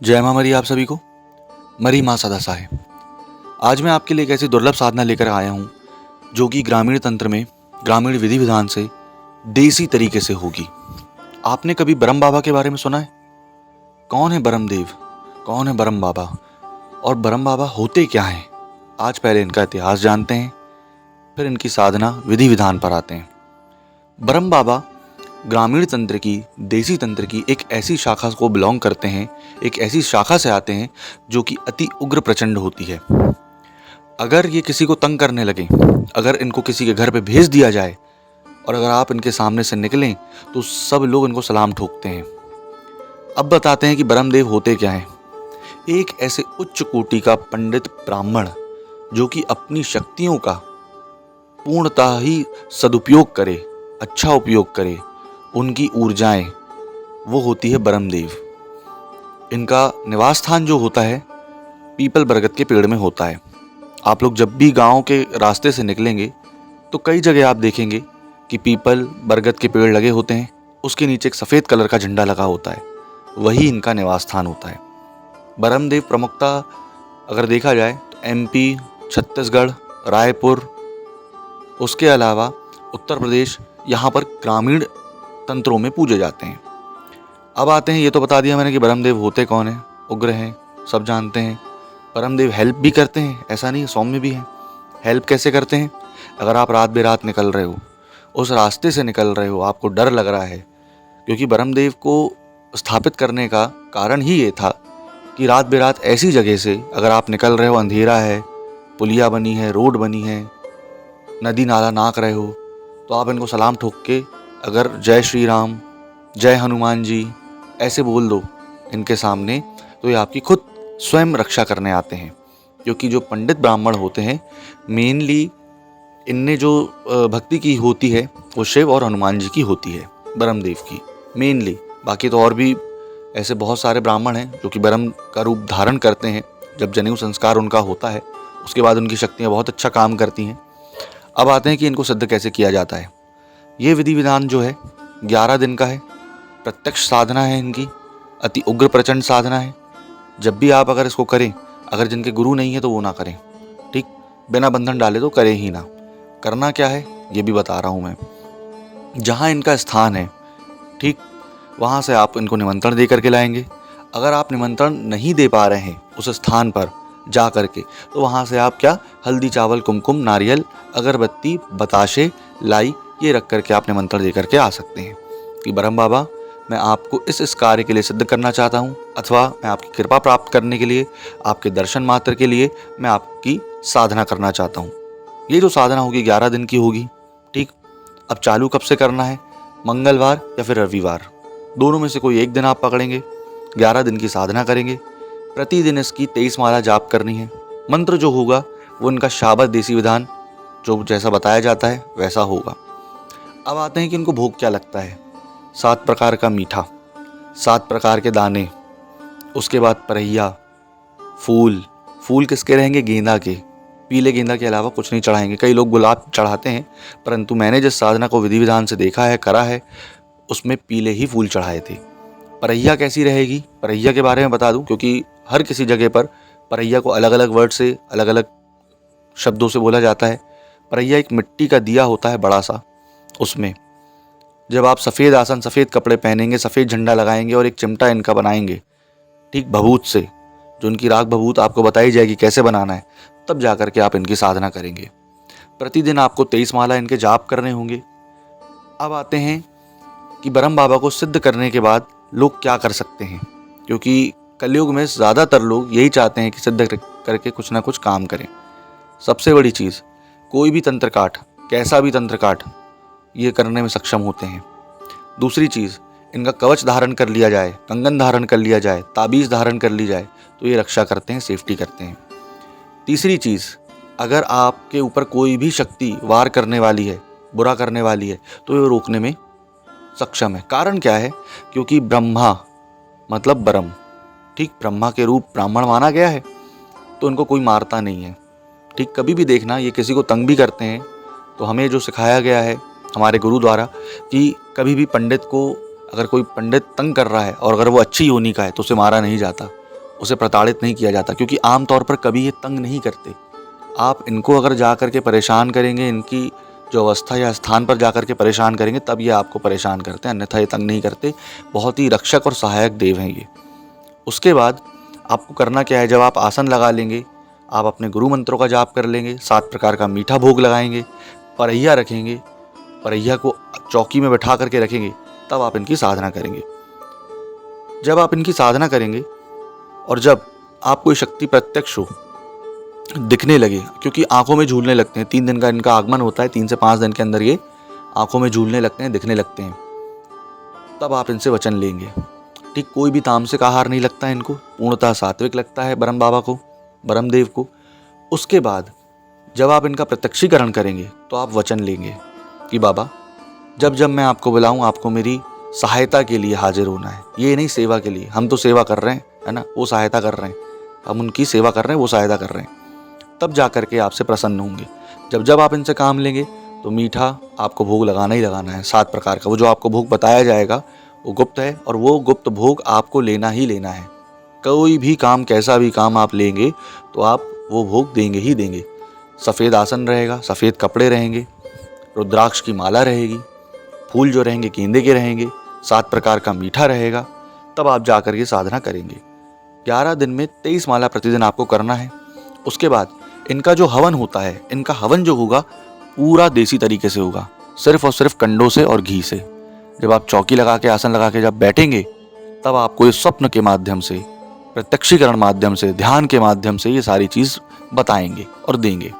जय माँ मरी आप सभी को। मरी माँ सदा सहाय। आज मैं आपके लिए एक ऐसी दुर्लभ साधना लेकर आया हूँ जो कि ग्रामीण तंत्र में ग्रामीण विधि विधान से देसी तरीके से होगी। आपने कभी ब्रह्म बाबा के बारे में सुना है? कौन है ब्रह्म देव, कौन है ब्रह्म बाबा और ब्रह्म बाबा होते क्या हैं? आज पहले इनका इतिहास जानते हैं, फिर इनकी साधना विधि विधान पर आते हैं। ब्रह्म बाबा ग्रामीण तंत्र की, देसी तंत्र की एक ऐसी शाखा को बिलोंग करते हैं, एक ऐसी शाखा से आते हैं जो कि अति उग्र प्रचंड होती है। अगर ये किसी को तंग करने लगे, अगर इनको किसी के घर पे भेज दिया जाए और अगर आप इनके सामने से निकलें तो सब लोग इनको सलाम ठोकते हैं। अब बताते हैं कि ब्रह्मदेव होते क्या हैं। एक ऐसे उच्च कोटि का पंडित ब्राह्मण जो कि अपनी शक्तियों का पूर्णतः ही सदुपयोग करे, अच्छा उपयोग करे, उनकी ऊर्जाएं, वो होती है ब्रह्मदेव। इनका निवास स्थान जो होता है पीपल बरगद के पेड़ में होता है। आप लोग जब भी गांव के रास्ते से निकलेंगे तो कई जगह आप देखेंगे कि पीपल बरगद के पेड़ लगे होते हैं, उसके नीचे एक सफ़ेद कलर का झंडा लगा होता है, वही इनका निवास स्थान होता है। ब्रह्मदेव प्रमुखता अगर देखा जाए तो एमपी, छत्तीसगढ़, रायपुर, उसके अलावा उत्तर प्रदेश, यहाँ पर ग्रामीण तंत्रों में पूजे जाते हैं। अब आते हैं, ये तो बता दिया मैंने कि ब्रह्मदेव होते कौन हैं, उग्र हैं, सब जानते हैं। ब्रह्मदेव हेल्प भी करते हैं, ऐसा नहीं, सौम्य भी हैं। हेल्प कैसे करते हैं? अगर आप रात बेरात निकल रहे हो, उस रास्ते से निकल रहे हो, आपको डर लग रहा है, क्योंकि ब्रह्मदेव को स्थापित करने का कारण ही ये था कि रात बेरात ऐसी जगह से अगर आप निकल रहे हो, अंधेरा है, पुलिया बनी है, रोड बनी है, नदी नाला नाक रहे हो, तो आप इनको सलाम ठोक के अगर जय श्री राम, जय हनुमान जी ऐसे बोल दो इनके सामने, तो ये आपकी खुद स्वयं रक्षा करने आते हैं। क्योंकि जो पंडित ब्राह्मण होते हैं, मेनली इनने जो भक्ति की होती है वो शिव और हनुमान जी की होती है, ब्रह्मदेव की मेनली। बाकी तो और भी ऐसे बहुत सारे ब्राह्मण हैं जो कि ब्रह्म का रूप धारण करते हैं। जब जनेऊ संस्कार उनका होता है उसके बाद उनकी शक्तियाँ बहुत अच्छा काम करती हैं। अब आते हैं कि इनको सिद्ध कैसे किया जाता है। ये विधि विधान जो है 11 दिन का है, प्रत्यक्ष साधना है इनकी, अति उग्र प्रचंड साधना है। जब भी आप अगर इसको करें, अगर जिनके गुरु नहीं है तो वो ना करें, ठीक, बिना बंधन डाले तो करें ही ना। करना क्या है ये भी बता रहा हूँ मैं। जहाँ इनका स्थान है, ठीक, वहाँ से आप इनको निमंत्रण दे करके लाएंगे। अगर आप निमंत्रण नहीं दे पा रहे हैं उस स्थान पर जा करके, तो वहाँ से आप क्या, हल्दी, चावल, कुमकुम, नारियल, अगरबत्ती, बताशे, लाई, ये रख करके आप निमंत्रण दे करके आ सकते हैं कि ब्रह्म बाबा, मैं आपको इस कार्य के लिए सिद्ध करना चाहता हूँ, अथवा मैं आपकी कृपा प्राप्त करने के लिए, आपके दर्शन मात्र के लिए मैं आपकी साधना करना चाहता हूँ। ये जो साधना होगी 11 दिन की होगी, ठीक। अब चालू कब से करना है? मंगलवार या फिर रविवार, दोनों में से कोई एक दिन आप पकड़ेंगे, 11 दिन की साधना करेंगे। प्रतिदिन इसकी 23 माला जाप करनी है। मंत्र जो होगा वो इनका शाबत देसी विधान जो जैसा बताया जाता है वैसा होगा। अब आते हैं कि इनको भोग क्या लगता है। 7 प्रकार का मीठा, 7 प्रकार के दाने, उसके बाद परैया, फूल। फूल किसके रहेंगे? गेंदा के। पीले गेंदा के अलावा कुछ नहीं चढ़ाएंगे। कई लोग गुलाब चढ़ाते हैं, परंतु मैंने जिस साधना को विधि विधान से देखा है, करा है, उसमें पीले ही फूल चढ़ाए थे। परैया कैसी रहेगी? परैया के बारे में बता दूं, क्योंकि हर किसी जगह पर परैया को अलग अलग वर्ड से, अलग अलग शब्दों से बोला जाता है। परैया एक मिट्टी का दिया होता है बड़ा सा, उसमें जब आप सफ़ेद आसन, सफ़ेद कपड़े पहनेंगे, सफ़ेद झंडा लगाएंगे और एक चिमटा इनका बनाएंगे, ठीक, भभूत से, जो इनकी राग भभूत आपको बताई जाएगी कैसे बनाना है, तब जा कर के आप इनकी साधना करेंगे। प्रतिदिन आपको 23 माला इनके जाप करने होंगे। अब आते हैं कि ब्रह्म बाबा को सिद्ध करने के बाद लोग क्या कर सकते हैं, क्योंकि कलयुग में ज़्यादातर लोग यही चाहते हैं कि सिद्ध करके कुछ ना कुछ काम करें। सबसे बड़ी चीज़, कोई भी तंत्र काठ, कैसा भी तंत्र काठ, ये करने में सक्षम होते हैं। दूसरी चीज़, इनका कवच धारण कर लिया जाए, कंगन धारण कर लिया जाए, ताबीज़ धारण कर ली जाए, तो ये रक्षा करते हैं, सेफ्टी करते हैं। तीसरी चीज़, अगर आपके ऊपर कोई भी शक्ति वार करने वाली है, बुरा करने वाली है, तो ये रोकने में सक्षम है। कारण क्या है? क्योंकि ब्रह्मा मतलब ब्रह्म, ठीक, ब्रह्मा के रूप ब्राह्मण माना गया है, तो इनको कोई मारता नहीं है, ठीक। कभी भी देखना, ये किसी को तंग भी करते हैं, तो हमें जो सिखाया गया है हमारे गुरु द्वारा कि कभी भी पंडित को, अगर कोई पंडित तंग कर रहा है और अगर वो अच्छी योनि का है तो उसे मारा नहीं जाता, उसे प्रताड़ित नहीं किया जाता, क्योंकि आमतौर पर कभी ये तंग नहीं करते। आप इनको अगर जा कर के परेशान करेंगे, इनकी जो अवस्था या स्थान पर जा कर के परेशान करेंगे, तब ये आपको परेशान करते हैं, अन्यथा ये तंग नहीं करते। बहुत ही रक्षक और सहायक देव हैं ये। उसके बाद आपको करना क्या है, जब आप आसन लगा लेंगे, आप अपने गुरु मंत्रों का जाप कर लेंगे, 7 प्रकार का मीठा भोग लगाएंगे, परैया रखेंगे, परैया को चौकी में बैठा करके रखेंगे, तब आप इनकी साधना करेंगे। जब आप इनकी साधना करेंगे और जब आपको ये शक्ति प्रत्यक्ष हो, दिखने लगे, क्योंकि आंखों में झूलने लगते हैं, 3 दिन का इनका आगमन होता है, 3 से 5 दिन के अंदर ये आंखों में झूलने लगते हैं, दिखने लगते हैं, तब आप इनसे वचन लेंगे। ठीक, कोई भी तामसिक आहार नहीं लगता है इनको, पूर्णतः सात्विक लगता है ब्रह्म बाबा को, ब्रह्म देव को। उसके बाद जब आप इनका प्रत्यक्षीकरण करेंगे तो आप वचन लेंगे कि बाबा, जब जब मैं आपको बुलाऊं, आपको मेरी सहायता के लिए हाजिर होना है। ये नहीं सेवा के लिए, हम तो सेवा कर रहे हैं, है ना, वो सहायता कर रहे हैं, हम उनकी सेवा कर रहे हैं, वो सहायता कर रहे हैं। तब जा कर के आपसे प्रसन्न होंगे। जब जब आप इनसे काम लेंगे तो मीठा आपको भोग लगाना ही लगाना है, 7 प्रकार का। वो जो आपको भोग बताया जाएगा वो गुप्त है, और वो गुप्त भोग आपको लेना ही लेना है। कोई भी काम, कैसा भी काम आप लेंगे तो आप वो भोग देंगे ही देंगे। सफ़ेद आसन रहेगा, सफ़ेद कपड़े रहेंगे, रुद्राक्ष की माला रहेगी, फूल जो रहेंगे गेंदे के रहेंगे, 7 प्रकार का मीठा रहेगा। तब आप जा कर के साधना करेंगे। 11 दिन में 23 माला प्रतिदिन आपको करना है। उसके बाद इनका जो हवन होता है, इनका हवन जो होगा पूरा देसी तरीके से होगा, सिर्फ और सिर्फ कंडों से और घी से। जब आप चौकी लगा के, आसन लगा के जब बैठेंगे, तब आपको इस स्वप्न के माध्यम से, प्रत्यक्षीकरण माध्यम से, ध्यान के माध्यम से ये सारी चीज़ बताएंगे और देंगे।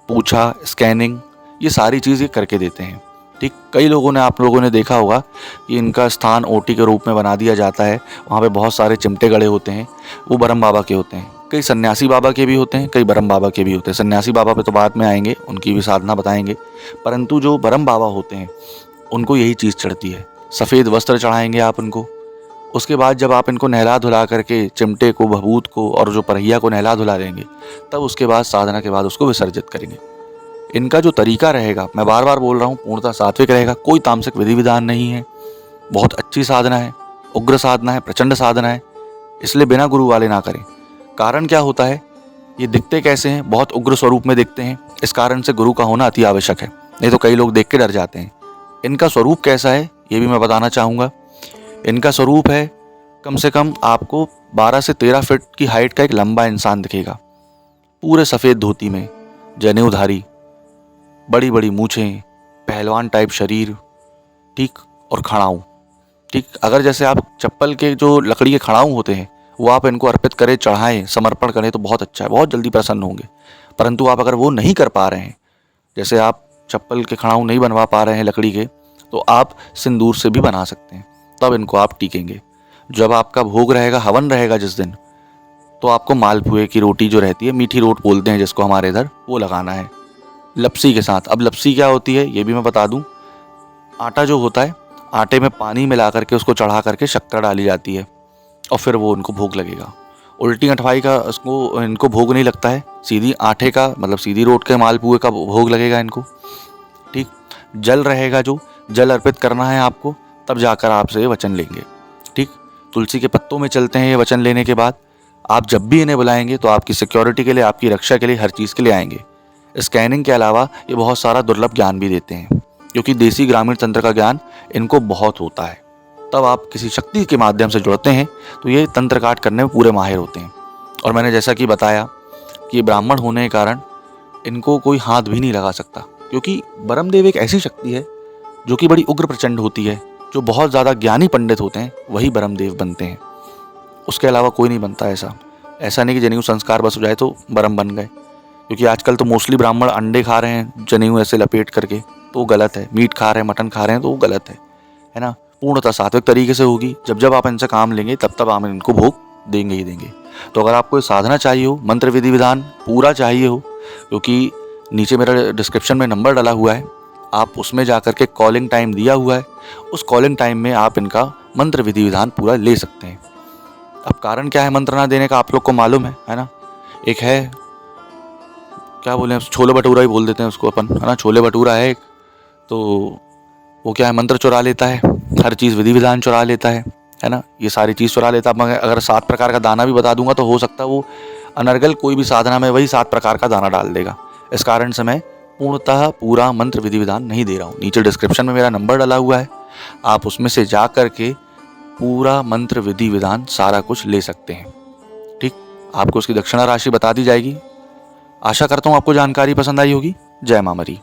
पूछा, स्कैनिंग, ये सारी चीज़ ये करके देते हैं। ठीक, कई लोगों ने, आप लोगों ने देखा होगा कि इनका स्थान ओटी के रूप में बना दिया जाता है। वहाँ पे बहुत सारे चिमटे गड़े होते हैं, वो ब्रह्म बाबा के होते हैं। कई सन्यासी बाबा के भी होते हैं, कई ब्रह्म बाबा के भी होते हैं। सन्यासी बाबा पे तो बाद में आएंगे, उनकी भी साधना बताएंगे। परंतु जो ब्रह्म बाबा होते हैं उनको यही चीज़ चढ़ती है। सफ़ेद वस्त्र चढ़ाएंगे आप उनको। उसके बाद जब आप इनको नहला धुला करके, चिमटे को, भभूत को और जो परहिया को नहला धुला देंगे, तब उसके बाद साधना के बाद उसको विसर्जित करेंगे। इनका जो तरीका रहेगा, मैं बार बार बोल रहा हूँ, पूर्णतः सात्विक रहेगा। कोई तामसिक विधि विधान नहीं है। बहुत अच्छी साधना है, उग्र साधना है, प्रचंड साधना है। इसलिए बिना गुरु वाले ना करें। कारण क्या होता है, ये दिखते कैसे हैं, बहुत उग्र स्वरूप में दिखते हैं। इस कारण से गुरु का होना अति आवश्यक है, नहीं तो कई लोग देख के डर जाते हैं। इनका स्वरूप कैसा है ये भी मैं बताना चाहूँगा। इनका स्वरूप है, कम से कम आपको 12 से 13 फीट की हाइट का एक लंबा इंसान दिखेगा, पूरे सफ़ेद धोती में, जनेऊधारी, बड़ी बड़ी मूछें, पहलवान टाइप शरीर, ठीक, और खड़ाऊँ। ठीक, अगर जैसे आप चप्पल के जो लकड़ी के खड़ाऊँ होते हैं वो आप इनको अर्पित करें, चढ़ाएं, समर्पण करें तो बहुत अच्छा है, बहुत जल्दी प्रसन्न होंगे। परंतु आप अगर वो नहीं कर पा रहे हैं, जैसे आप चप्पल के खड़ाऊँ नहीं बनवा पा रहे हैं लकड़ी के, तो आप सिंदूर से भी बना सकते हैं, तब इनको आप टीकेंगे। जब आपका भोग रहेगा, हवन रहेगा जिस दिन, तो आपको मालपुए की रोटी जो रहती है, मीठी रोट बोलते हैं जिसको हमारे इधर, वो लगाना है लपसी के साथ। अब लपसी क्या होती है ये भी मैं बता दूं। आटा जो होता है, आटे में पानी मिला करके उसको चढ़ा करके शक्कर डाली जाती है और फिर वो उनको भोग लगेगा। उल्टी अठवाई का उसको, इनको भोग नहीं लगता है, सीधी आटे का, मतलब सीधी रोट के मालपुए का भोग लगेगा इनको। ठीक, जल रहेगा, जो जल अर्पित करना है आपको, तब जाकर आपसे ये वचन लेंगे। ठीक, तुलसी के पत्तों में चलते हैं ये वचन लेने के बाद। आप जब भी इन्हें बुलाएंगे तो आपकी सिक्योरिटी के लिए, आपकी रक्षा के लिए, हर चीज़ के लिए आएंगे। स्कैनिंग के अलावा ये बहुत सारा दुर्लभ ज्ञान भी देते हैं, क्योंकि देसी ग्रामीण तंत्र का ज्ञान इनको बहुत होता है। तब आप किसी शक्ति के माध्यम से जुड़ते हैं तो ये तंत्र काट करने में पूरे माहिर होते हैं। और मैंने जैसा कि बताया कि ब्राह्मण होने के कारण इनको कोई हाथ भी नहीं लगा सकता, क्योंकि ब्रह्मदेव एक ऐसी शक्ति है जो कि बड़ी उग्र प्रचंड होती है। जो बहुत ज़्यादा ज्ञानी पंडित होते हैं वही ब्रह्मदेव बनते हैं, उसके अलावा कोई नहीं बनता। ऐसा नहीं कि जनेऊ संस्कार बस हो जाए तो ब्रह्म बन गए, क्योंकि आजकल तो मोस्टली ब्राह्मण अंडे खा रहे हैं जनेऊ ऐसे लपेट करके, तो वो गलत है। मीट खा रहे हैं, मटन खा रहे हैं, तो वो गलत है ना। पूर्णतः सात्विक तरीके से होगी। जब जब आप इनसे काम लेंगे तब तब आप इनको भोग देंगे ही देंगे। तो अगर आपको साधना चाहिए हो, मंत्र विधि विधान पूरा चाहिए हो, क्योंकि नीचे मेरा डिस्क्रिप्शन में नंबर डाला हुआ है, आप उसमें जा कर के कॉलिंग टाइम दिया हुआ है, उस कॉलिंग टाइम में आप इनका मंत्र विधि विधान पूरा ले सकते हैं। अब कारण क्या है मंत्र ना देने का, आप लोग को मालूम है ना। एक है, क्या बोले, छोले भटूरा ही बोल देते हैं उसको अपन, है ना। छोले भटूरा है एक, तो वो क्या है, मंत्र चुरा लेता है, हर चीज़ विधि विधान चुरा लेता है। है ना, ये सारी चीज़ चुरा लेता। मगर अगर 7 प्रकार का दाना भी बता दूंगा तो हो सकता है वो अनर्गल कोई भी साधना में वही 7 प्रकार का दाना डाल देगा। इस कारण से मैं पूर्णतः पूरा मंत्र विधि विधान नहीं दे रहा हूँ। नीचे डिस्क्रिप्शन में मेरा नंबर डाला हुआ है, आप उसमें से जा करके पूरा मंत्र विधि विधान सारा कुछ ले सकते हैं। ठीक, आपको उसकी दक्षिणा राशि बता दी जाएगी। आशा करता हूँ आपको जानकारी पसंद आई होगी। जय मां मरी।